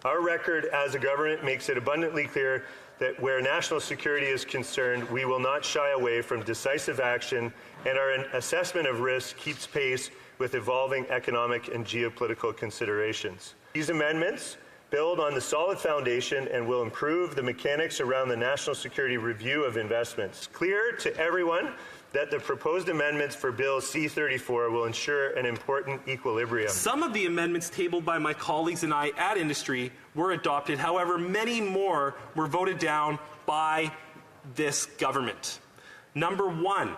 Our record as a government makes it abundantly clear that where national security is concerned, we will not shy away from decisive action, and our assessment of risk keeps pace with evolving economic and geopolitical considerations. These amendments build on the solid foundation and will improve the mechanics around the national security review of investments. It's clear to everyone that the proposed amendments for Bill C-34 will ensure an important equilibrium. Some of the amendments tabled by my colleagues and I at Industry were adopted. However, many more were voted down by this government. Number one,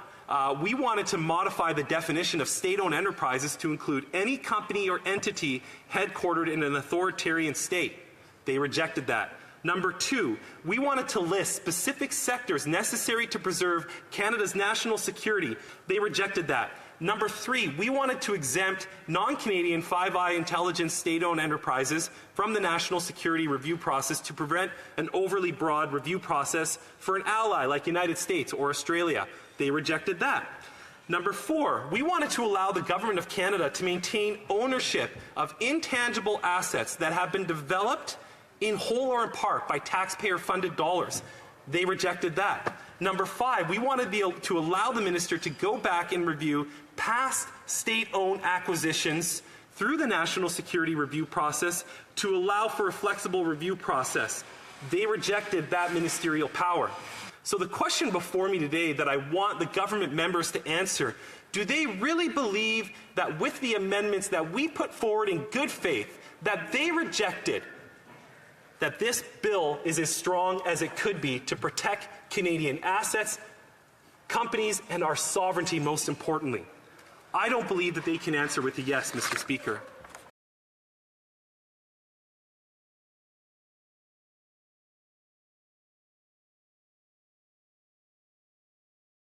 we wanted to modify the definition of state-owned enterprises to include any company or entity headquartered in an authoritarian state. They rejected that. Number two, we wanted to list specific sectors necessary to preserve Canada's national security. They rejected that. Number three, we wanted to exempt non-Canadian Five Eye intelligence state-owned enterprises from the national security review process to prevent an overly broad review process for an ally like United States or Australia. They rejected that. Number four, we wanted to allow the Government of Canada to maintain ownership of intangible assets that have been developed in whole or in part by taxpayer-funded dollars. They rejected that. Number five, we wanted to allow the minister to go back and review past state-owned acquisitions through the national security review process to allow for a flexible review process. They rejected that ministerial power. So the question before me today that I want the government members to answer, do they really believe that with the amendments that we put forward in good faith, that they rejected, that this bill is as strong as it could be to protect Canadian assets, companies, and our sovereignty most importantly? I don't believe that they can answer with a yes, Mr. Speaker.